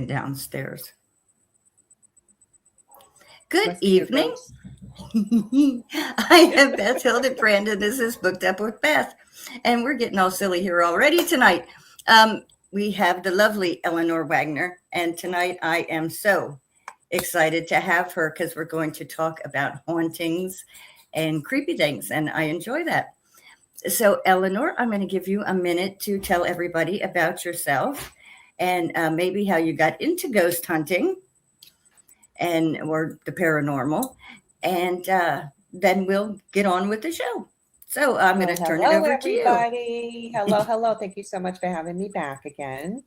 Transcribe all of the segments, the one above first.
going downstairs. Good Must be your evening. ghost. I am Beth Hildenbrand, and this is Booked Up with Beth. And we're getting all silly here already tonight. We have the lovely Eleanor Wagner, and tonight I am so excited to have her because we're going to talk about hauntings and creepy things, and I enjoy that. So, Eleanor, I'm going to give you a minute to tell everybody about yourself and maybe how you got into ghost hunting and or the paranormal, and then we'll get on with the show. So I'm going Well, to turn it hello, over to you. everybody. Hello. Thank you so much for having me back again.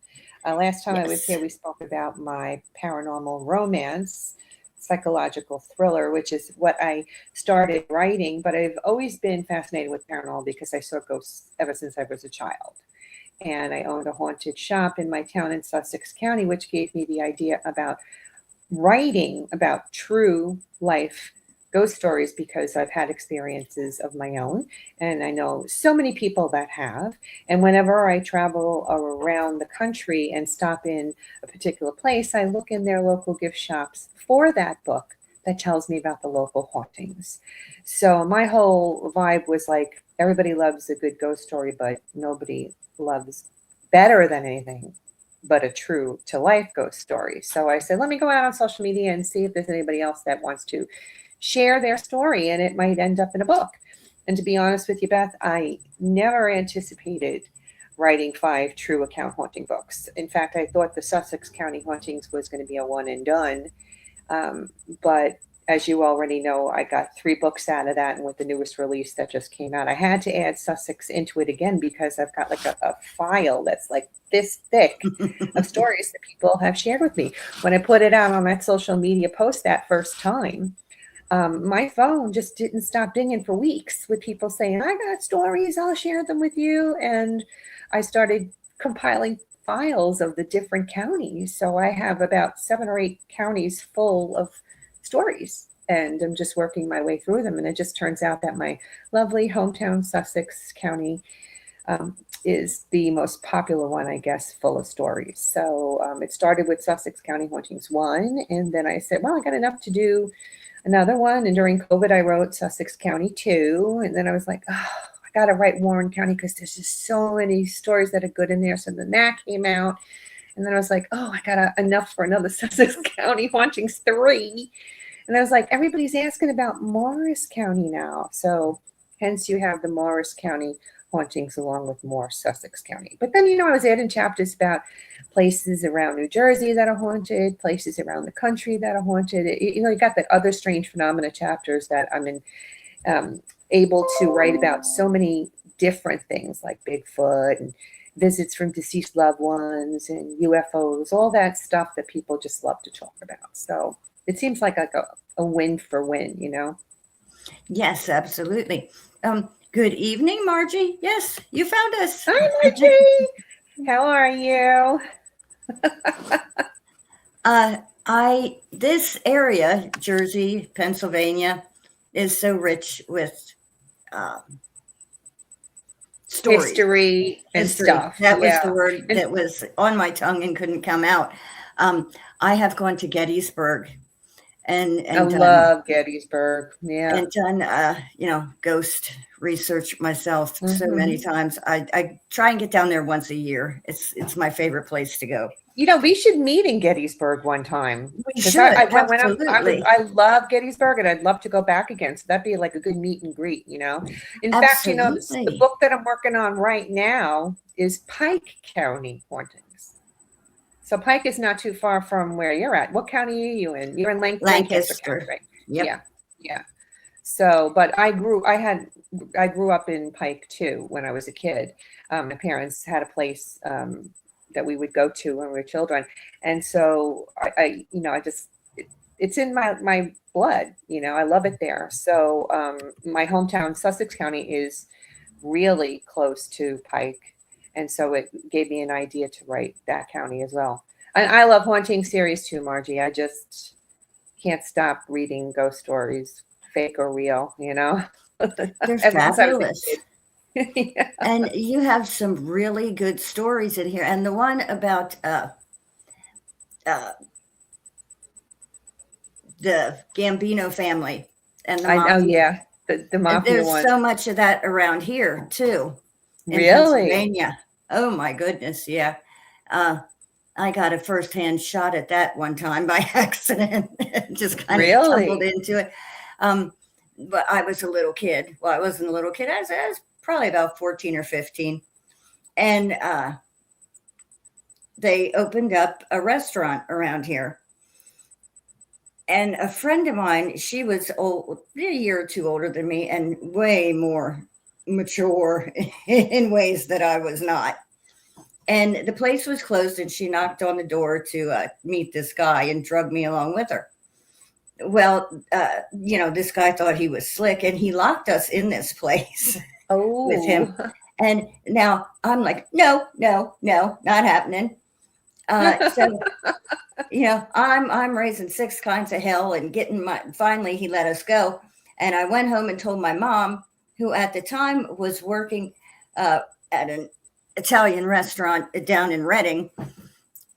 Last time I was Yes. here, we spoke about my paranormal romance, psychological thriller, which is what I started writing. But I've always been fascinated with paranormal because I saw ghosts ever since I was a child. And I owned a haunted shop in my town in Sussex County, which gave me the idea about writing about true life ghost stories because I've had experiences of my own and I know so many people that have. And whenever I travel around the country and stop in a particular place, I look in their local gift shops for that book that tells me about the local hauntings. So my whole vibe was like everybody loves a good ghost story, but nobody loves better than anything but a true to life ghost story. So I said, let me go out on social media and see if there's anybody else that wants to share their story and it might end up in a book. And to be honest with you, Beth, I never anticipated writing 5 true account haunting books. In fact, I thought the Sussex County hauntings was going to be a one and done. But as you already know, I got 3 books out of that. And with the newest release that just came out, I had to add Sussex into it again because I've got like a file that's like this thick of stories that people have shared with me. When I put it out on that social media post that first time, my phone just didn't stop dinging for weeks with people saying, I got stories, I'll share them with you. And I started compiling files of the different counties. So I have about 7 or 8 counties full of stories. And I'm just working my way through them. And it just turns out that my lovely hometown, Sussex County, is the most popular one, I guess, full of stories. So it started with Sussex County Hauntings 1. And then I said, well, I got enough to do another one. And during COVID, I wrote Sussex County 2. And then I was like, oh, I got to write Warren County because there's just so many stories that are good in there. So then that came out. And then I was like, oh, I got enough for another Sussex County Hauntings 3. And I was like, everybody's asking about Morris County now. So hence you have the Morris County hauntings along with more Sussex County. But then, I was adding chapters about places around New Jersey that are haunted, places around the country that are haunted. You got the other strange phenomena chapters that I'm able to write about so many different things like Bigfoot and visits from deceased loved ones and UFOs, all that stuff that people just love to talk about. So it seems like a win for win, Yes, absolutely. Good evening, Margie. Yes, you found us. Hi, Margie. How are you? This area, Jersey, Pennsylvania, is so rich with stories. History and stuff. That was the word that was on my tongue and couldn't come out. I have gone to Gettysburg and I love Gettysburg. Yeah. And done, ghost research myself so many times. I try and get down there once a year. It's my favorite place to go. We should meet in Gettysburg one time. We should. Absolutely. I love Gettysburg, and I'd love to go back again. So that'd be like a good meet and greet. In fact, the book that I'm working on right now is Pike County Hauntings. So Pike is not too far from where you're at. What county are you in? You're in Lancaster County, right? Yep. Yeah. So, but I grew up in Pike too when I was a kid. My parents had a place that we would go to when we were children, and so it's in my blood. I love it there. So my hometown, Sussex County, is really close to Pike. And so it gave me an idea to write that county as well. And I love haunting series too, Margie. I just can't stop reading ghost stories, fake or real, They're fabulous. Yeah. And you have some really good stories in here. And the one about uh, the Gambino family and the I know, mafia. yeah, the mafia There's one. so much of that around here too, in Really? Pennsylvania. Oh my goodness, yeah. Uh, I got a firsthand shot at that one time by accident. Just kind of tumbled Really? into it. Um, but I was a little kid. Well, I wasn't a little kid. I was probably about 14 or 15. And they opened up a restaurant around here. And a friend of mine, she was old, a year or two older than me, and way more mature in ways that I was not. And the place was closed, and she knocked on the door to meet this guy and drug me along with her. Well, this guy thought he was slick, and he locked us in this place with Oh. him. And now I'm like, no, no, no, not happening. So I'm raising six kinds of hell and getting my. Finally, he let us go, and I went home and told my mom, who at the time was working at an Italian restaurant down in Reading,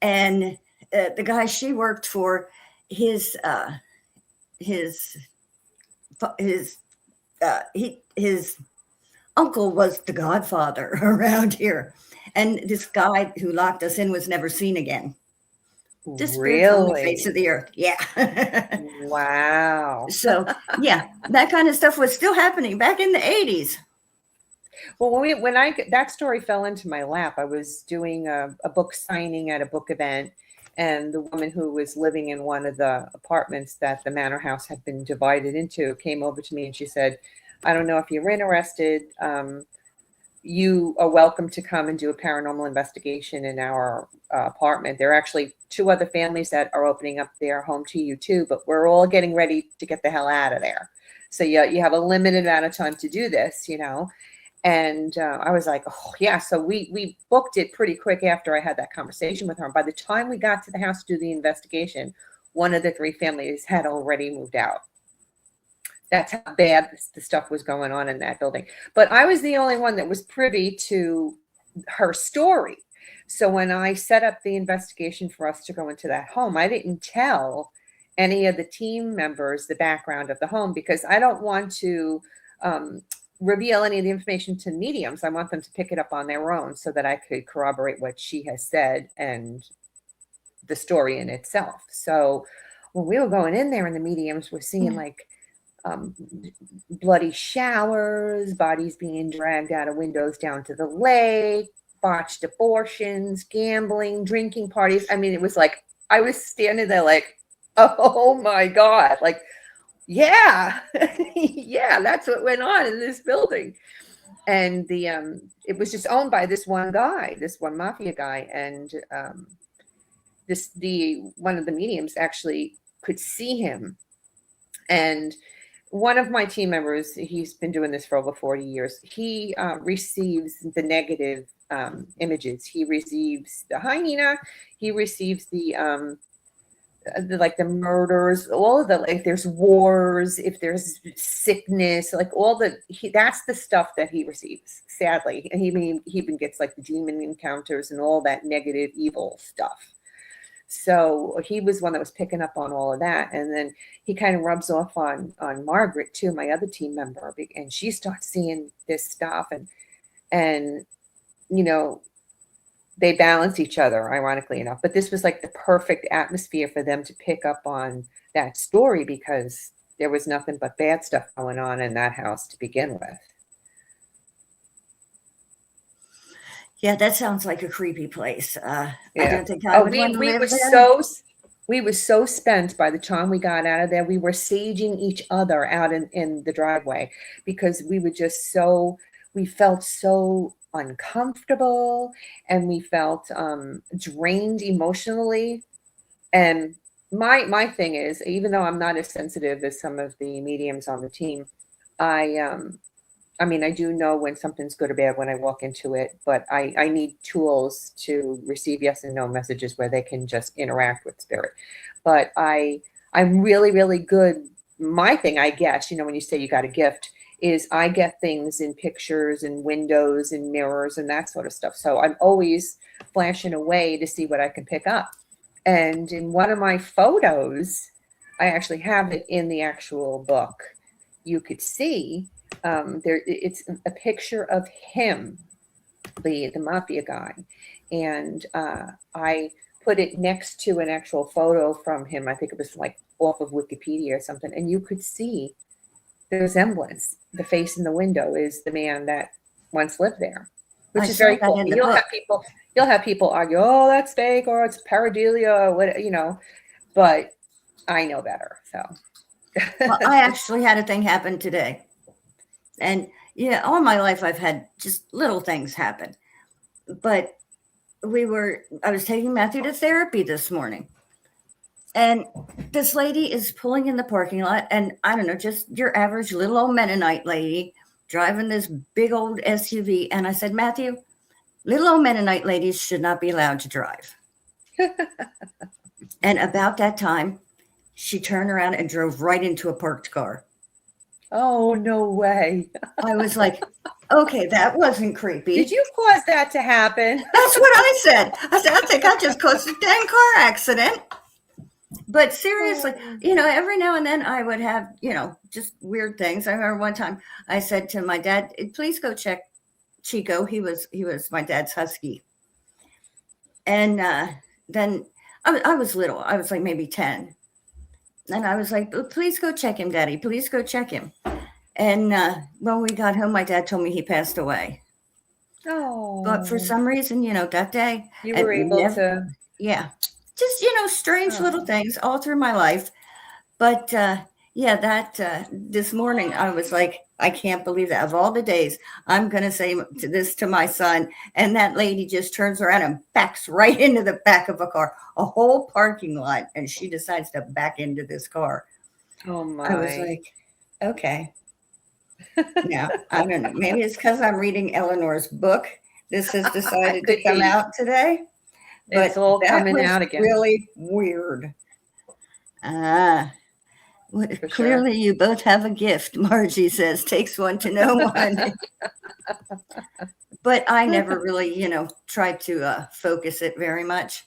and the guy she worked for, his his his uncle was the godfather around here, and this guy who locked us in was never seen again. Disappeared from the face of Really? the earth. Yeah. Wow. So yeah, that kind of stuff was still happening back in the 80s. Well, when that story fell into my lap, I was doing a book signing at a book event, and the woman who was living in one of the apartments that the manor house had been divided into came over to me and she said, "I don't know if you're interested. You are welcome to come and do a paranormal investigation in our apartment. There are actually two other families that are opening up their home to you too, but we're all getting ready to get the hell out of there. So you have a limited amount of time to do this, And I was like, oh, yeah. So we booked it pretty quick after I had that conversation with her. And by the time we got to the house to do the investigation, one of the three families had already moved out. That's how bad the stuff was going on in that building. But I was the only one that was privy to her story. So when I set up the investigation for us to go into that home, I didn't tell any of the team members the background of the home because I don't want to reveal any of the information to mediums. I want them to pick it up on their own so that I could corroborate what she has said and the story in itself. So when we were going in there and the mediums were seeing like bloody showers, bodies being dragged out of windows down to the lake, botched abortions, gambling, drinking parties. I mean, it was like, I was standing there like, oh my God, like, yeah, yeah, that's what went on in this building. And it was just owned by this one guy, this one mafia guy. And one of the mediums actually could see him. And one of my team members, he's been doing this for over 40 years. He receives the negative images. He receives the, hi, Nina. He receives the murders, all of the, like, there's wars, if there's sickness, like that's the stuff that he receives, sadly. And he even gets like the demon encounters and all that negative, evil stuff. So he was one that was picking up on all of that. And then he kind of rubs off on Margaret too, my other team member, and she starts seeing this stuff and they balance each other, ironically enough. But this was like the perfect atmosphere for them to pick up on that story because there was nothing but bad stuff going on in that house to begin with. Yeah, that sounds like a creepy place. Yeah. I don't think I would want to live there. We were so spent by the time we got out of there. We were saging each other out in the driveway because we were just we felt so uncomfortable and we felt drained emotionally. And my thing is, even though I'm not as sensitive as some of the mediums on the team, I mean, I do know when something's good or bad when I walk into it, but I need tools to receive yes and no messages where they can just interact with spirit. But I'm really, really good. My thing, I guess, when you say you got a gift, is I get things in pictures and windows and mirrors and that sort of stuff. So I'm always flashing away to see what I can pick up. And in one of my photos, I actually have it in the actual book. You could see it's a picture of him, the mafia guy, and I put it next to an actual photo from him. I think it was like off of Wikipedia or something, and you could see the resemblance. The face in the window is the man that once lived there, I which is saw very that cool. in the You'll book. have people argue, oh, that's fake or it's pareidolia or what, but I know better. So Well, I actually had a thing happen today. And yeah, all my life I've had just little things happen. But I was taking Matthew to therapy this morning. And this lady is pulling in the parking lot, and I don't know, just your average little old Mennonite lady driving this big old SUV. And I said, Matthew, little old Mennonite ladies should not be allowed to drive. And about that time, she turned around and drove right into a parked car. oh, no way. I was like, okay, that wasn't creepy. Did you cause that to happen? That's what I said. I said, I think I just caused a dang car accident. But seriously, every now and then I would have, just weird things. I remember one time I said to my dad, please go check Chico. He was my dad's husky. And then I was little. I was like maybe 10. And I was like, please go check him, Daddy. Please go check him. And when we got home, my dad told me he passed away. Oh. But for some reason, that day, you were able to. Yeah. Just, strange little things all through my life. But this morning I was like, I can't believe that. Of all the days, I'm going to say this to my son. And that lady just turns around and backs right into the back of a car, a whole parking lot. And she decides to back into this car. Oh, my. I was like, okay. Now, I don't know. Maybe it's because I'm reading Eleanor's book. This has decided to come out today. But it's all coming out again. Really weird. Clearly, you both have a gift, Margie says. Takes one to know one. But I never really, tried to focus it very much.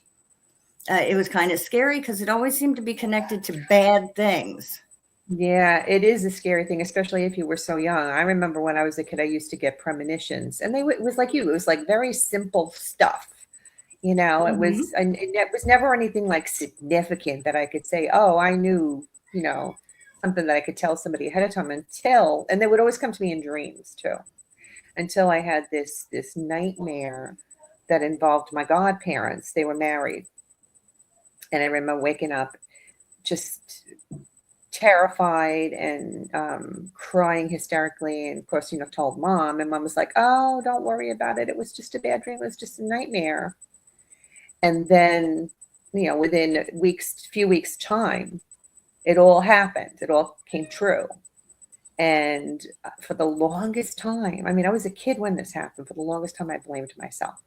It was kind of scary because it always seemed to be connected to bad things. Yeah, it is a scary thing, especially if you were so young. I remember when I was a kid, I used to get premonitions, and it was like you. It was like very simple stuff. It was never anything like significant that I could say, oh, I knew, something that I could tell somebody ahead of time and they would always come to me in dreams too, until I had this nightmare that involved my godparents. They were married. And I remember waking up just terrified and crying hysterically. And of course, told mom, and mom was like, oh, don't worry about it. It was just a bad dream. It was just a nightmare. And then, within a few weeks time, it all happened. It all came true. And for the longest time, I was a kid when this happened. For the longest time, I blamed myself.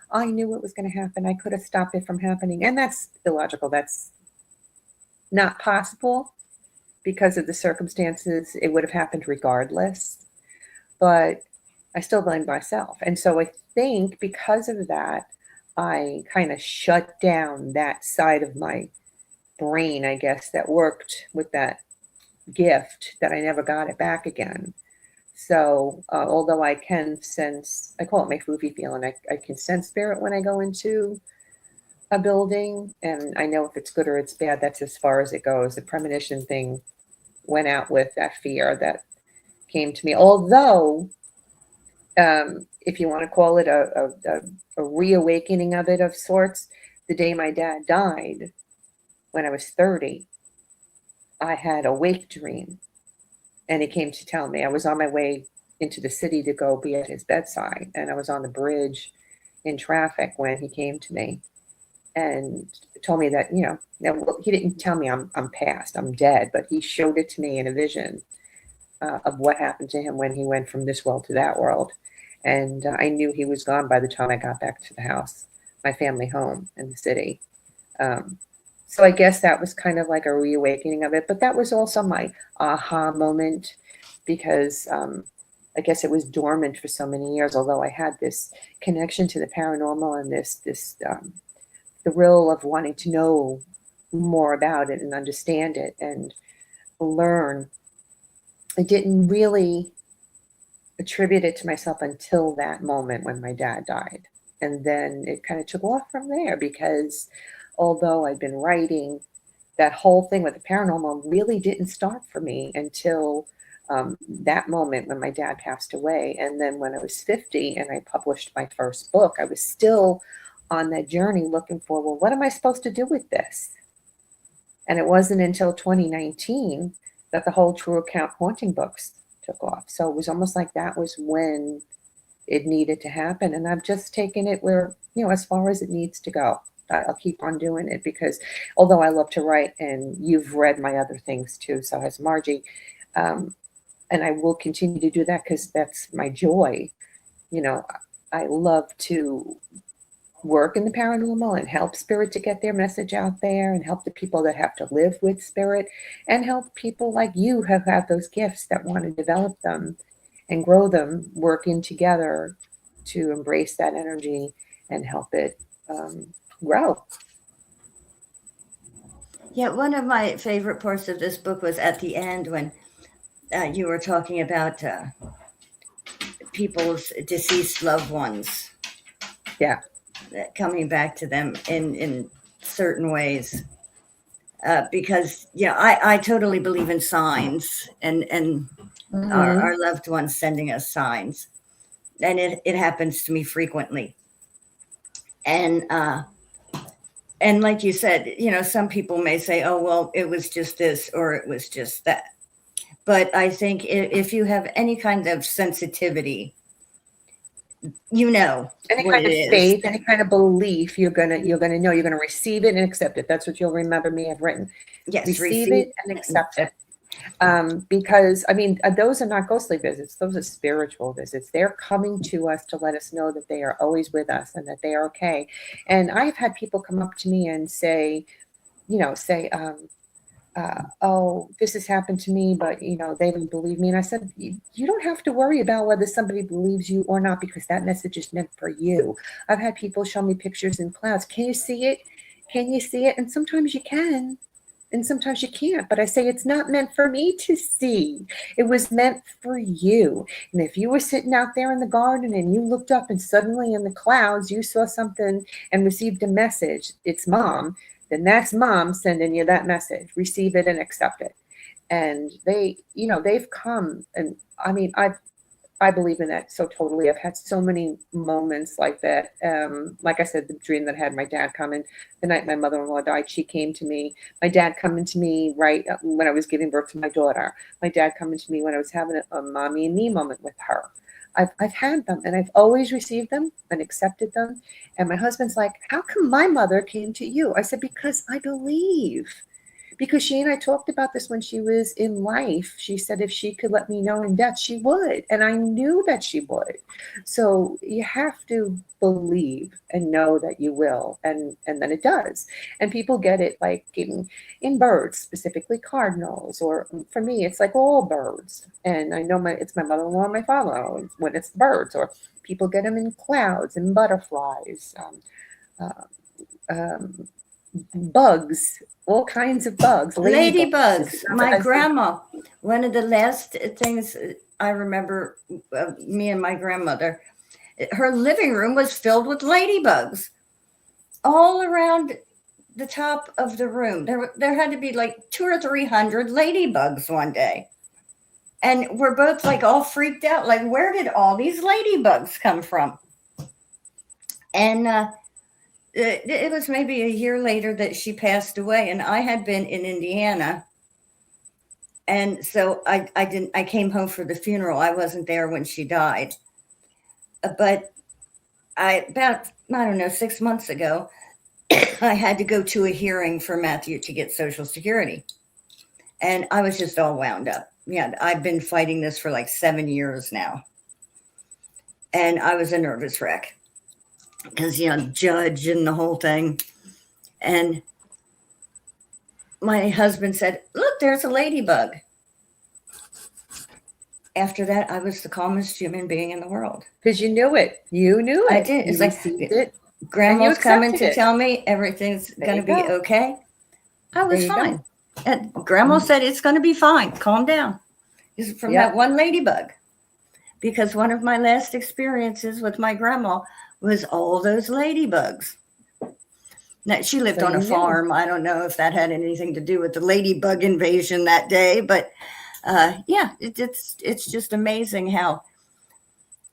I knew it was going to happen. I could have stopped it from happening. And that's illogical. That's not possible because of the circumstances. It would have happened regardless. But I still blamed myself. And so I think because of that, I kind of shut down that side of my brain, I guess, that worked with that gift that I never got it back again. So although I can sense, I call it my foofy feeling, I can sense spirit when I go into a building, and I know if it's good or it's bad. That's as far as it goes. The premonition thing went out with that fear that came to me. Although, if you want to call it a reawakening of it of sorts, the day my dad died, when I was 30, I had a wake dream, and he came to tell me. I was on my way into the city to go be at his bedside, and I was on the bridge in traffic when he came to me and told me that, he didn't tell me I'm past, I'm dead, but he showed it to me in a vision of what happened to him when he went from this world to that world. And I knew he was gone by the time I got back to the house, my family home in the city. So I guess that was kind of like a reawakening of it. But that was also my aha moment because I guess it was dormant for so many years, although I had this connection to the paranormal and this thrill of wanting to know more about it and understand it and learn. I didn't really attribute it to myself until that moment when my dad died. And then it kind of took off from there, because although I'd been writing, that whole thing with the paranormal really didn't start for me until that moment when my dad passed away. And then when I was 50 and I published my first book, I was still on that journey looking for, well, what am I supposed to do with this? And it wasn't until 2019 that the whole True Account Haunting books took off. So it was almost like that was when it needed to happen. And I've just taken it where, as far as it needs to go. I'll keep on doing it, because although I love to write, and you've read my other things too, so has Margie, and I will continue to do that because that's my joy. I love to work in the paranormal and help spirit to get their message out there, and help the people that have to live with spirit, and help people like you who have those gifts that want to develop them and grow them, working together to embrace that energy and help it grow. Yeah, one of my favorite parts of this book was at the end when you were talking about people's deceased loved ones. Yeah. Coming back to them in certain ways. Because, I totally believe in signs and Mm-hmm. our loved ones sending us signs. And it happens to me frequently. And like you said, some people may say, oh, well, it was just this or it was just that. But I think if you have any kind of sensitivity, any kind of faith, any kind of belief, you're gonna know, you're gonna receive it and accept it. That's what you'll remember me have written. Yes, receive it and accept it. Because those are not ghostly visits; those are spiritual visits. They're coming to us to let us know that they are always with us and that they are okay. And I've had people come up to me and say, oh, this has happened to me, but they don't believe me. And I said, you don't have to worry about whether somebody believes you or not, because that message is meant for you. I've had people show me pictures in clouds. Can you see it? Can you see it? And sometimes you can, and sometimes you can't. But I say, it's not meant for me to see. It was meant for you. And if you were sitting out there in the garden and you looked up and suddenly in the clouds you saw something and received a message, it's mom, then that's mom sending you that message. Receive it and accept it. And they've come. And I believe in that so totally. I've had so many moments like that. Like I said, the dream that I had my dad come in the night my mother-in-law died. She came to me. My dad coming to me right when I was giving birth to my daughter. My dad coming to me when I was having a mommy and me moment with her. I've had them, and I've always received them and accepted them. And my husband's like, how come my mother came to you? I said, because I believe. Because she and I talked about this when she was in life. She said if she could let me know in death, she would. And I knew that she would. So you have to believe and know that you will. And then it does. And people get it like in birds, specifically cardinals. Or for me, it's like all birds. And I know it's my mother-in-law and my father-in-law when it's birds. Or people get them in clouds and butterflies. Bugs, all kinds of bugs. Ladybugs. My grandma, one of the last things I remember me and my grandmother, her living room was filled with ladybugs all around the top of the room. There had to be like 200 or 300 ladybugs one day. And we're both like all freaked out. Like, where did all these ladybugs come from? And it was maybe a year later that she passed away, and I had been in Indiana. And so I came home for the funeral. I wasn't there when she died. But about, I don't know, 6 months ago, I had to go to a hearing for Matthew to get Social Security. And I was just all wound up. Yeah, I've been fighting this for like 7 years now. And I was a nervous wreck. Because, judge and the whole thing. And my husband said, look, there's a ladybug. After that, I was the calmest human being in the world. Because you knew it. You knew it. I did. You received it And you Grandma's coming accepted to it. tell me everything's There going you to be go. okay. I There was you go. fine. And Grandma Mhm. said it's going to be fine. Calm down. This is from that Yep. one ladybug. Because one of my last experiences with my grandma was all those ladybugs. Now, she lived So on a you knew. farm. I don't know if that had anything to do with the ladybug invasion that day, but yeah, it's just amazing how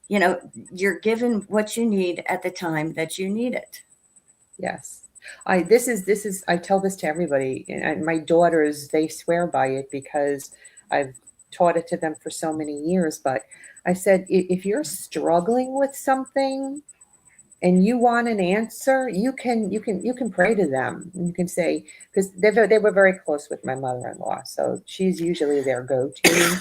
you're given what you need at the time that you need it. Yes. This is I tell this to everybody, and my daughters, they swear by it because I've taught it to them for so many years. But I said, if you're struggling with something and you want an answer, you can pray to them. You can say, because they were very close with my mother-in-law, so she's usually their go-to.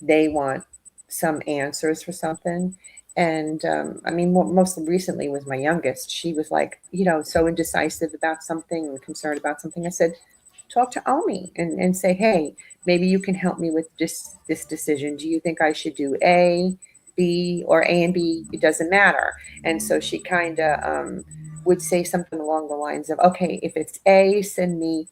They want some answers for something. And I mean, most recently was my youngest. She was like, so indecisive about something and concerned about something. I said, talk to Omi and say, hey, maybe you can help me with this decision. Do you think I should do A, B, or A and B? It doesn't matter. And so she kind of would say something along the lines of, okay, if it's A, send me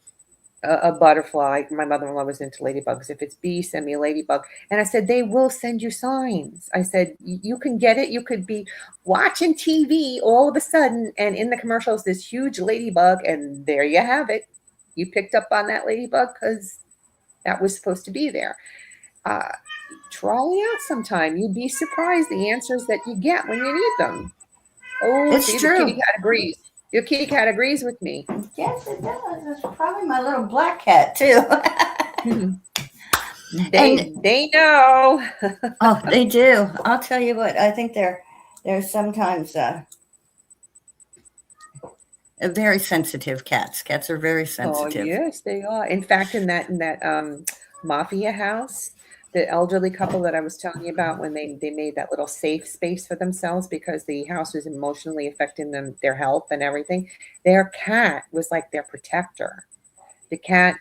a butterfly. My mother-in-law was into ladybugs. If it's B, send me a ladybug. And I said, they will send you signs. I said, you can get it. You could be watching TV all of a sudden, and in the commercials, this huge ladybug, and there you have it. You picked up on that ladybug because that was supposed to be there. Uh, Try it out sometime. You'd be surprised the answers that you get when you need them. Oh, It's see, the kitty true. cat agrees. Your kitty cat agrees with me. Yes, it does. It's probably my little black cat too. And They know. oh, they do. I'll tell you what. I think they're sometimes very sensitive cats. Cats are very Oh sensitive. yes, they are. In fact, in that mafia house, the elderly couple that I was telling you about, when they made that little safe space for themselves because the house was emotionally affecting them, their health and everything, their cat was like their protector. The cat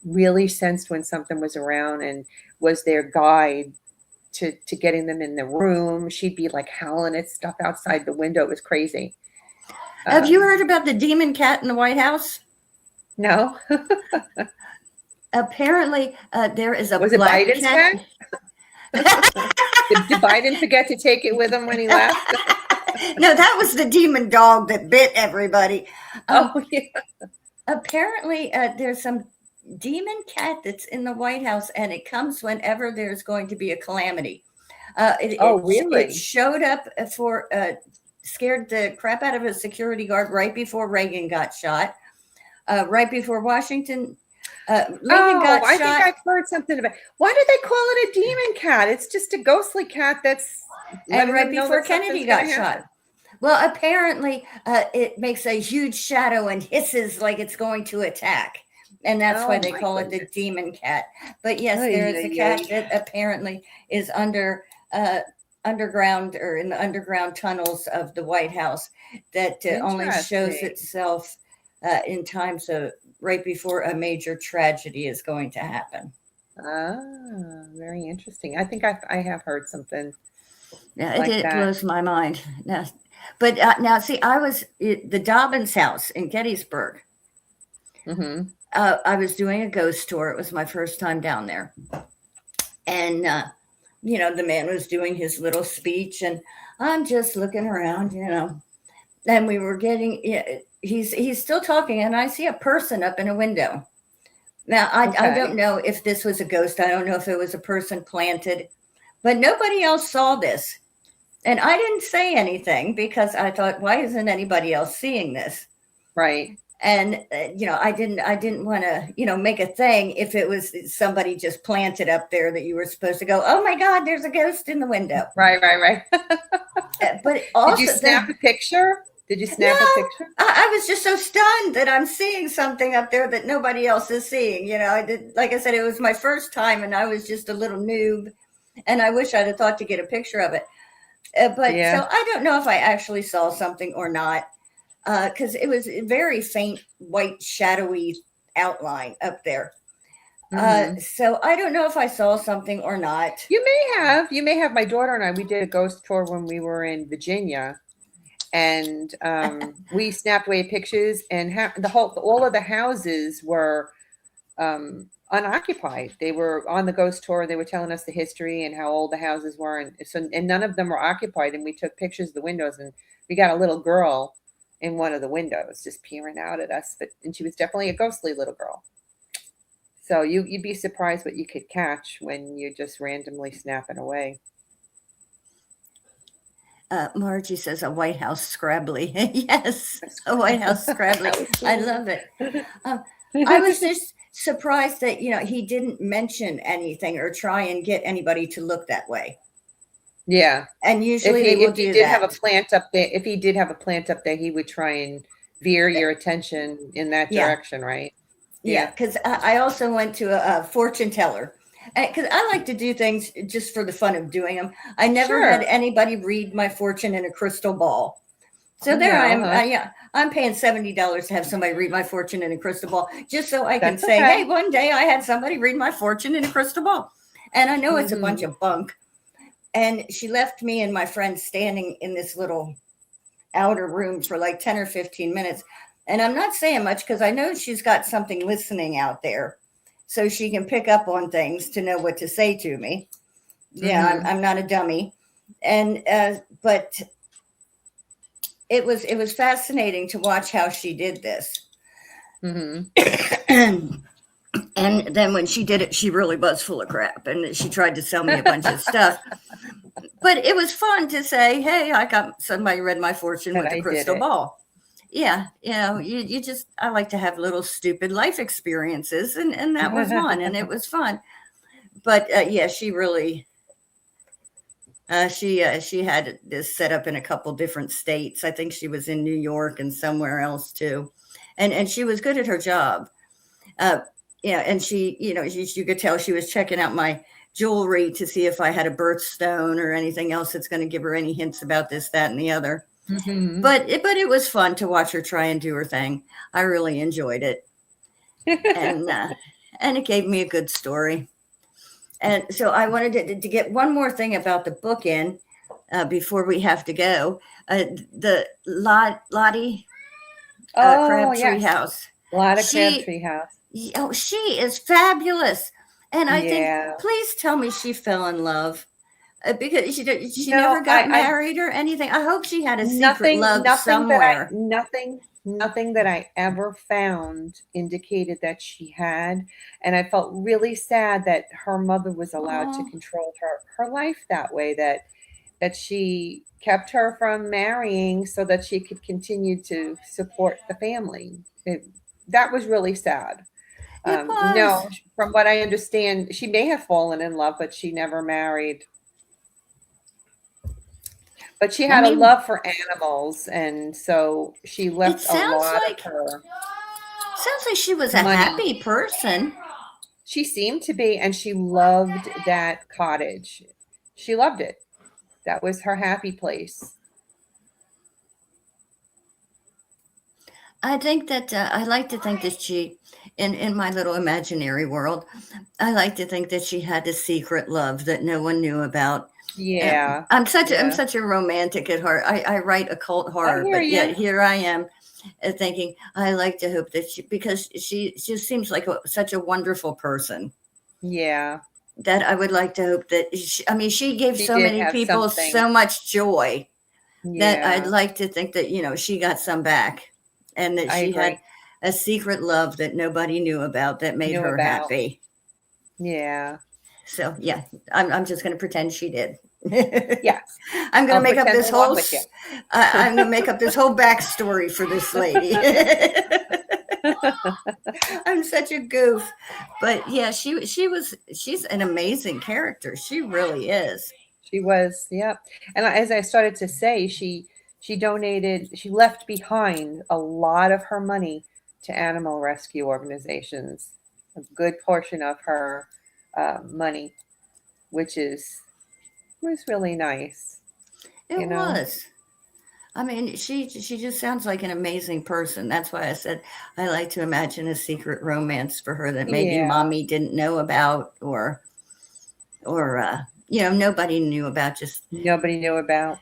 really sensed when something was around and was their guide to getting them in the room. She'd be like howling at stuff outside the window. It was crazy. Have you Um, heard about the demon cat in the White House? no, Apparently, there is a was it black Biden's cat. cat? Did Biden forget to take it with him when he left? No, that was the demon dog that bit everybody. Oh yeah. Apparently, there's some demon cat that's in the White House, and it comes whenever there's going to be a calamity. Oh It really? showed up for scared the crap out of a security guard right before Reagan got shot. Right before Washington, Lincoln Oh, got I think shot, I've heard something about. Why do they call it a demon cat? It's just a ghostly cat that's and letting right them know before that Kennedy something's going got to shot. happen. Well, apparently, it makes a huge shadow and hisses like it's going to attack. And that's why Oh they my call it the goodness. demon cat. But yes, Ay, there is a ay, cat ay. that apparently is underground or in the underground tunnels of the White House that only shows Interesting. itself in times of right before a major tragedy is going to happen. Ah, very interesting. I think I have heard something Yeah, like it that. blows my mind. Now, but now, see, I was at the Dobbins house in Gettysburg. Mm-hmm. I was doing a ghost tour. It was my first time down there, and the man was doing his little speech, and I'm just looking around, and we were getting. Yeah, he's still talking, and I see a person up in a window. Now, I don't Okay. know if this was a ghost. I don't know if it was a person planted, but nobody else saw this. And I didn't say anything because I thought, why isn't anybody else seeing this? Right. And I didn't want to make a thing if it was somebody just planted up there that you were supposed to go, oh my God, there's a ghost in the window. Right. Right. Right. But Did you also snap a picture? Did you no, snap a picture? I was just so stunned that I'm seeing something up there that nobody else is seeing. I did, like I said, it was my first time, and I was just a little noob, and I wish I'd have thought to get a picture of it. But Yeah. so I don't know if I actually saw something or not, because it was a very faint, white, shadowy outline up there. Mm-hmm. So I don't know if I saw something or not. You may have. You may have. My daughter and I, we did a ghost tour when we were in Virginia, and we snapped away pictures, and all of the houses were unoccupied. They were on the ghost tour. They were telling us the history and how old the houses were, and none of them were occupied. And we took pictures of the windows, and we got a little girl in one of the windows just peering out at us. And she was definitely a ghostly little girl. So you'd be surprised what you could catch when you're just randomly snapping away. Margie says a White House scrabbly. Yes, a White House scrabbly. I love it. I was just surprised that he didn't mention anything or try and get anybody to look that way. Yeah, and usually if he did have a plant up there, he would try and veer your attention in that direction, right? Yeah, because I also went to a fortune teller. Because I like to do things just for the fun of doing them. I never had anybody read my fortune in a crystal ball. So there I am. I'm paying $70 to have somebody read my fortune in a crystal ball, just so I can say, hey, one day I had somebody read my fortune in a crystal ball. And I know it's a bunch of bunk. And she left me and my friend standing in this little outer room for like 10 or 15 minutes. And I'm not saying much because I know she's got something listening out there, so she can pick up on things to know what to say to me. Yeah, I'm not a dummy. And but it was fascinating to watch how she did this. And then when she did it, she really was full of crap, and she tried to sell me a bunch of stuff. But it was fun to say, hey, I got somebody read my fortune with a crystal ball. Yeah, you just, I like to have little stupid life experiences, and that was one, and it was fun. But yeah, she really, she had this set up in a couple different states. I think she was in New York and somewhere else too, and she was good at her job. And she, you could tell she was checking out my jewelry to see if I had a birthstone or anything else that's going to give her any hints about this, that, and the other. But it was fun to watch her try and do her thing. I really enjoyed it, and it gave me a good story. And so I wanted to get one more thing about the book in before we have to go. The Lottie Crabtree House. Lotta Crabtree House. Oh, she is fabulous. And I think, please tell me she fell in love. Because she never got married or anything. I hope she had a secret love somewhere. Nothing that I ever found indicated that she had. And I felt really sad that her mother was allowed to control her life that way, that she kept her from marrying so that she could continue to support the family. That was really sad. No, from what I understand, she may have fallen in love, but she never married. But she had a love for animals, and so she left a lot of her. Sounds like she was a happy person. She seemed to be, and she loved that cottage. She loved it. That was her happy place. I think that I like to think that she, in my little imaginary world, I like to think that she had a secret love that no one knew about. Yeah, I'm such a romantic at heart. I write occult horror, but yet here I am thinking I like to hope that because she just seems like such a wonderful person. Yeah, that I would like to hope that she gave so many people so much joy that I'd like to think that she got some back, and that she had a secret love that nobody knew about that made her happy. Yeah. So yeah, I'm just going to pretend she did. Yes, I'm going to make up this whole. I'm going to make up this whole backstory for this lady. I'm such a goof, but yeah, she's an amazing character. She really is. She was, yeah. And as I started to say, she left behind a lot of her money to animal rescue organizations. A good portion of her money, which was really nice. It was. I mean, she just sounds like an amazing person. That's why I said I like to imagine a secret romance for her that maybe mommy didn't know about, or nobody knew about. Nobody knew about.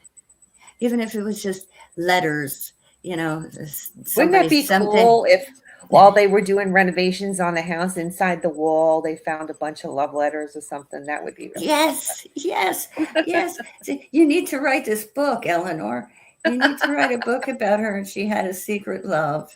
Even if it was just letters. Wouldn't that Somebody be someday. cool if while they were doing renovations on the house, inside the wall, they found a bunch of love letters or something? That would be really Yes, yes, yes. See, you need to write this book, Eleanor. You need to write a book about her, and she had a secret love.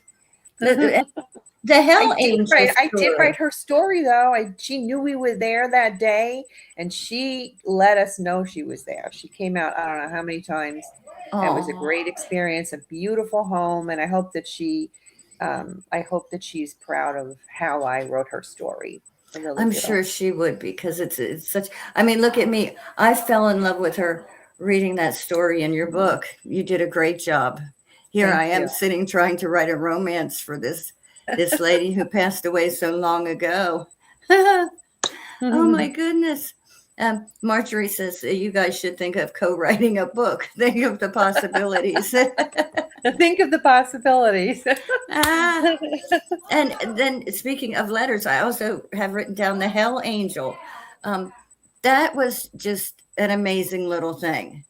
The, fun. the Hell Angel I did story. write her story though. She knew we were there that day, and she let us know she was there. She came out, I don't know how many times. And it was a Oh, great experience, a beautiful home, and I hope that she's proud of how I wrote her story. I really I'm do. sure she would because it's such. I mean, look at me. I fell in love with her reading that story in your book. You did a great job. Here I Thank am you. sitting trying to write a romance for this lady who passed away so long ago. Oh my goodness. Marjorie says you guys should think of co-writing a book. Think of the possibilities. Think of the possibilities. ah, and then speaking of letters, I also have written down the Hell Angel. Um, that was just an amazing little thing.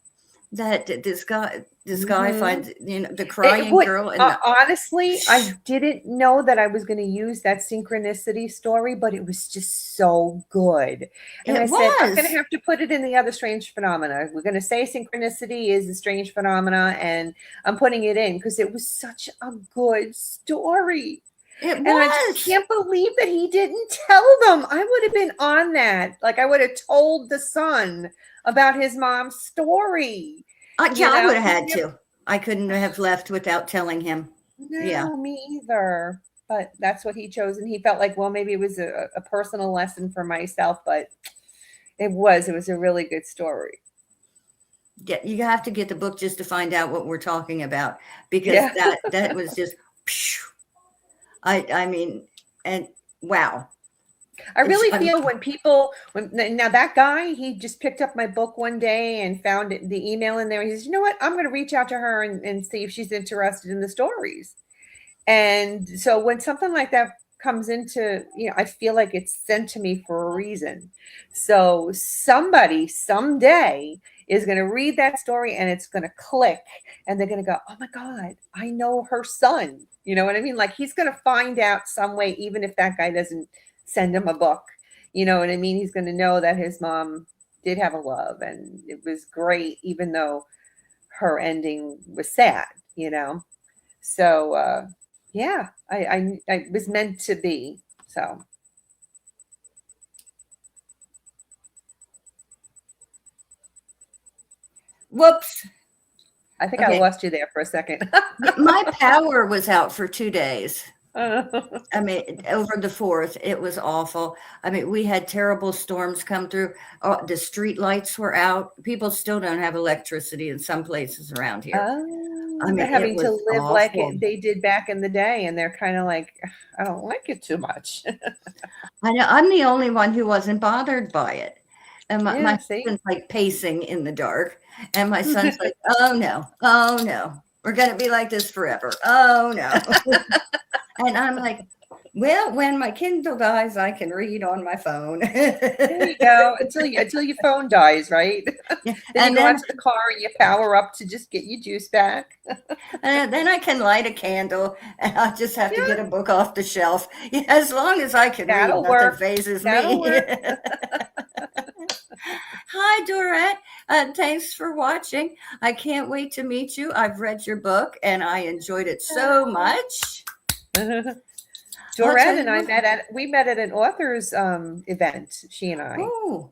That this guy Mhm. finds the crying What girl and the honestly, I didn't know that I was going to use that synchronicity story, but it was just so good. And I it said, I'm going to was. have to put it in the other strange phenomena. We're going to say synchronicity is a strange phenomena, and I'm putting it in because it was such a good story. It And I just was. can't believe that he didn't tell them. I would have been on that. Like I would have told the son about his mom's story. Yeah, You I know, would have he had never. to. I couldn't have left without telling him. Yeah. No, me either. But that's what he chose. And he felt like, well, maybe it was a personal lesson for myself, but it was a really good story. Yeah, you have to get the book just to find out what we're talking about because Yeah. that was just I mean, and wow. I It's really feel when people, when now that guy, he just picked up my book one day and found the email in there. He says, you know what? I'm going to reach out to her and see if she's interested in the stories. And so when something like that comes into, I feel like it's sent to me for a reason. So somebody someday is going to read that story and it's going to click and they're going to go, oh my God, I know her son. You know what I mean? Like he's going to find out some way, even if that guy doesn't send him a book. You know what I mean? He's going to know that his mom did have a love and it was great, even though her ending was sad, you know? So, yeah, I was meant to be. So whoops. I think I Okay. lost you there for a second. My power was out for 2 days. Oh, I mean, over the 4th, it was awful. I mean, we had terrible storms come through. Oh, the street lights were out. People still don't have electricity in some places around here. I they're mean, it having to was live like awful. they did back in the day, and they're kind of like, I don't like it too much. I know I'm the only one who wasn't bothered by it. And my Yeah, see? husband's like pacing in the dark, and my son's like, oh no, we're gonna be like this forever. Oh no. And I'm like, well, when my Kindle dies, I can read on my phone. There you go. Until your phone dies, right? Yeah, Then you and go out to the car and you power up to just get your juice back. then I can light a candle, and I just have to Yeah, get a book off the shelf. Yeah, as long as I can read, that'll nothing work. phases That'll me. work. Hi, Dorette. Thanks for watching. I can't wait to meet you. I've read your book, and I enjoyed it so much. I'll tell Dorette and you I what. we met at an authors event, she and I. Oh,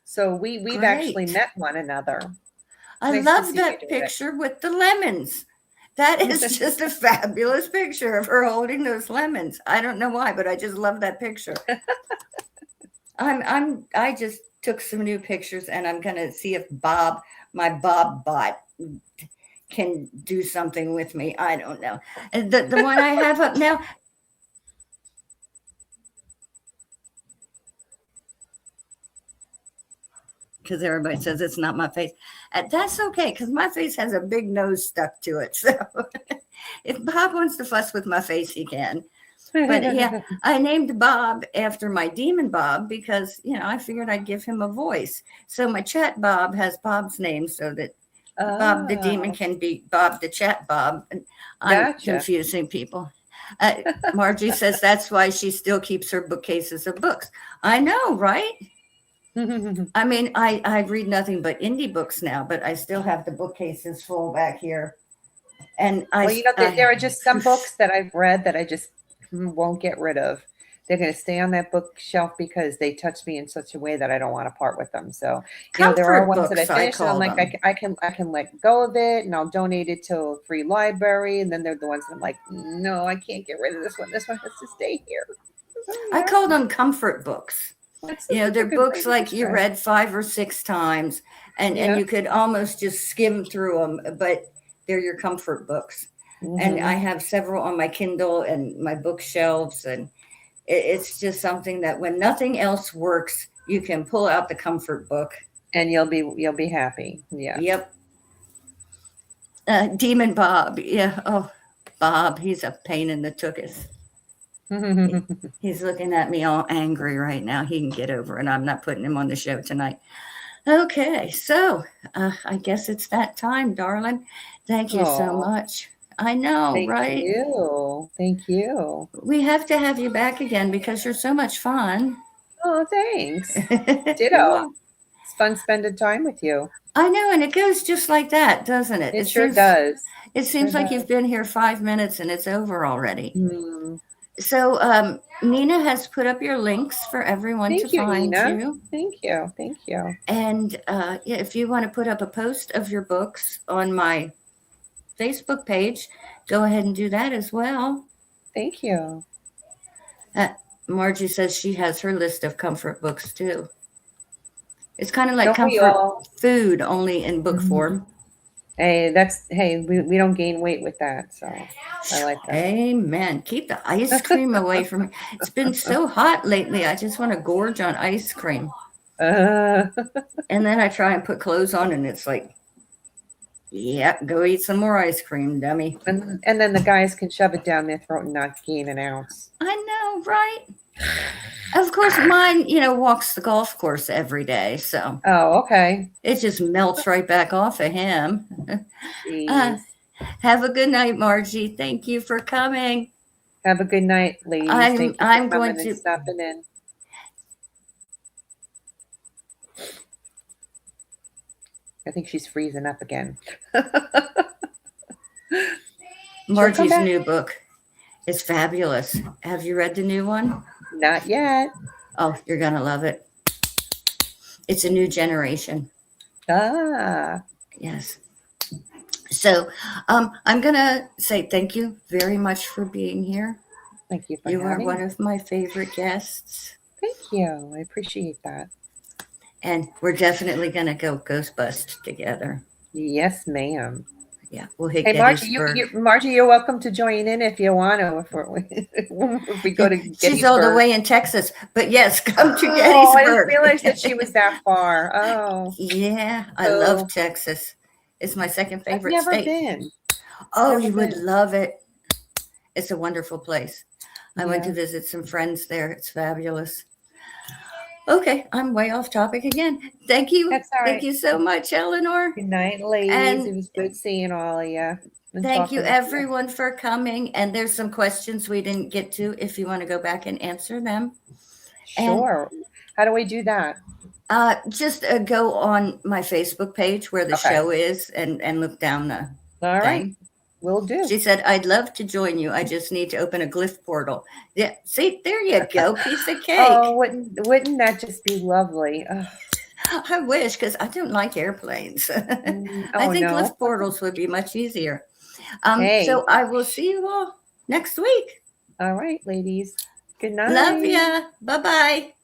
So we've actually great. met one another. I Nice to love see you, that Dorette. picture with the lemons. That is just a fabulous picture of her holding those lemons. I don't know why, but I just love that picture. I just took some new pictures and I'm gonna see if my Bob bot can do something with me. I don't know. And the one I have up now, because everybody says it's not my face. That's okay, because my face has a big nose stuck to it. So if Bob wants to fuss with my face, he can. But yeah, I named Bob after my demon Bob because, I figured I'd give him a voice. So my chat Bob has Bob's name so that Bob the demon Oh, can be Bob the chat Bob. And I'm gotcha. confusing people. Margie says that's why she still keeps her bookcases of books. I know, right? I mean, I read nothing but indie books now, but I still have the bookcases full back here. And Well, there are just some books that I've read that I just won't get rid of. They're going to stay on that bookshelf because they touch me in such a way that I don't want to part with them. So, there are comfort ones that I books, I finish and I'm call like, them. I can let go of it and I'll donate it to a free library. And then they're the ones that I'm like, no, I can't get rid of this one. This one has to stay here. So, I call them comfort books. That's a They're good way books to like you describe. read 5 or 6 times, and Yeah. you could almost just skim through them, but they're your comfort books. And I Hmm. have several on my Kindle and my bookshelves, and it's just something that when nothing else works, you can pull out the comfort book. And you'll be happy. Yeah. Yep. Demon Bob. Yeah. Oh, Bob. He's a pain in the tuchus. He's looking at me all angry right now. He can get over it. I'm not putting him on the show tonight. Okay, so I guess it's that time, darling. Thank you so Oh, much. I know, thank right? you. Thank you. We have to have you back again because you're so much fun. Oh, thanks. You're Ditto. welcome. It's fun spending time with you. I know, and it goes just like that, doesn't it? It sure does. It Sure seems like does. you've been here 5 minutes and it's over already. Hmm. So Nina has put up your links for everyone to Thank you, find Nina. you. Thank you. Thank you. And yeah, if you want to put up a post of your books on my Facebook page, go ahead and do that as well. Thank you. Uh, Margie says she has her list of comfort books too. It's kind of like Don't we comfort all? food, only in book Mhm. form. Hey, we don't gain weight with that. So I like that. Amen. Keep the ice cream away from me. It's been so hot lately. I just want to gorge on ice cream. Uh, And then I try and put clothes on, and it's like, yeah, go eat some more ice cream, dummy. and then the guys can shove it down their throat and not gain an ounce. I know, right? Of course, mine, walks the golf course every day. So Oh, okay. it just melts right back off of him. uh, Jeez. have a good night, Margie. Thank you for coming. Have a good night, ladies. I'm Thank you for I'm going coming and to stopping in. I think she's freezing up again. She'll come Margie's back. new book is fabulous. Have you read the new one? Not yet. Oh, you're gonna love it. It's a new generation. Ah, Yes. So I'm gonna say thank you very much for being here. thank you for You are having one me. of my favorite guests. Thank you. I appreciate that. And we're definitely gonna go ghost bust together. Yes, ma'am. Yeah, we'll hit Hey, Margie, Gettysburg. Margie, you're welcome to join in if you want to. If we go to She's all the Gettysburg. way in Texas, but yes, come to Oh, I didn't Gettysburg. realize that she was that far. Oh, Yeah, I love so Texas. It's my second I've favorite never state. been. Oh, Never you would been. love it. It's a wonderful place. I went to Yeah, visit some friends there. It's fabulous. Okay, I'm way off topic again. Thank you. that's all Thank right. you so much, Eleanor. Good night, ladies. And It was good seeing all of you and thank you, talking with you. everyone, for coming. And there's some questions we didn't get to if you want to go back and answer them. And Sure. How do we do that? just go on my Facebook page where the Okay. show is and look down the All right. thing. Will do. She said, I'd love to join you. I just need to open a glyph portal. Yeah, see, there you go. Piece of cake. Oh, wouldn't that just be lovely? Ugh. I wish, because I don't like airplanes. I Oh think no. glyph portals would be much easier. Hey. So I will see you all next week. All right, ladies. Good Love night. ya. Bye-bye.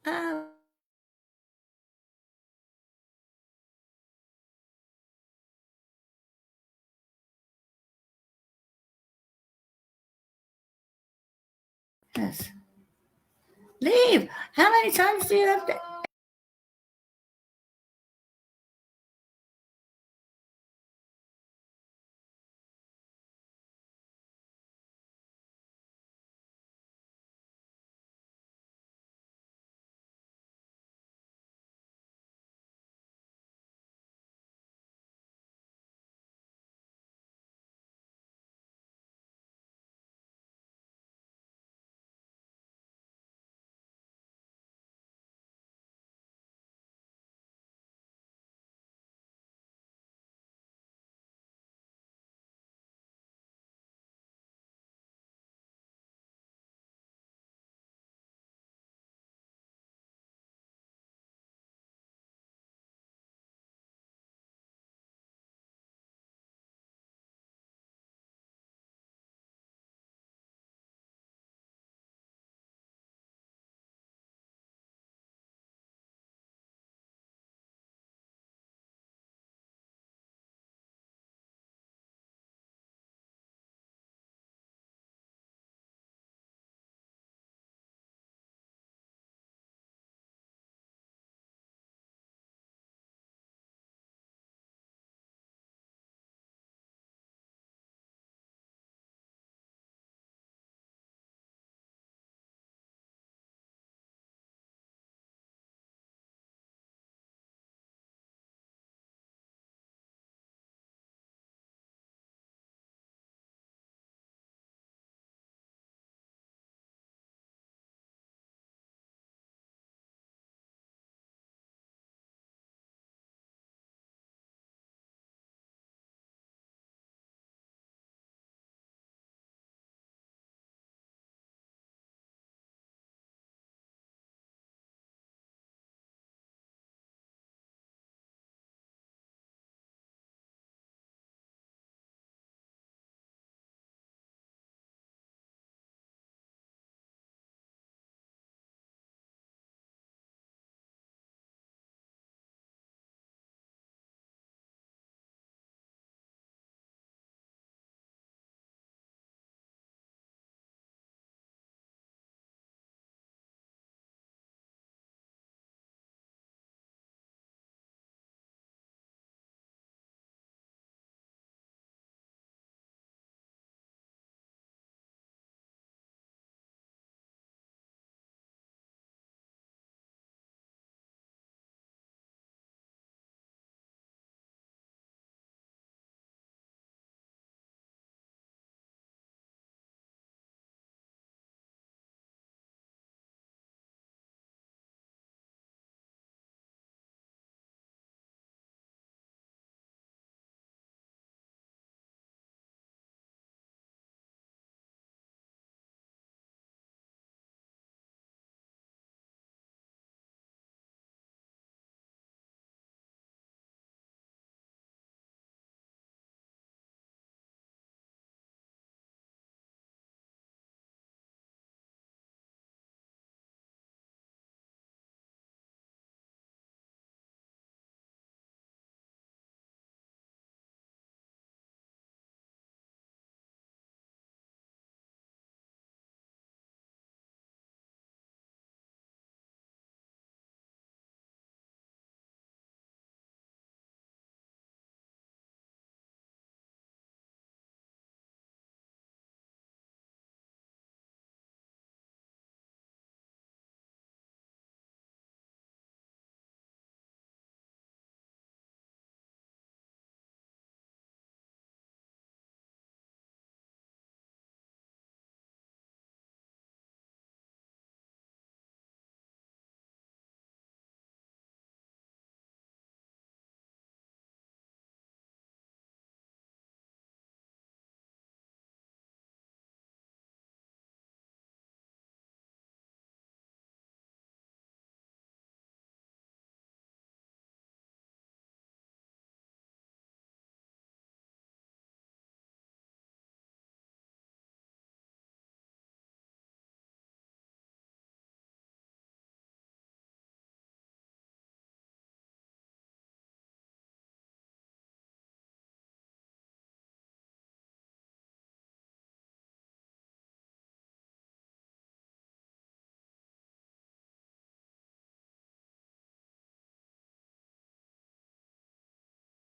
Uh, yes. Leave. How many times do you have to?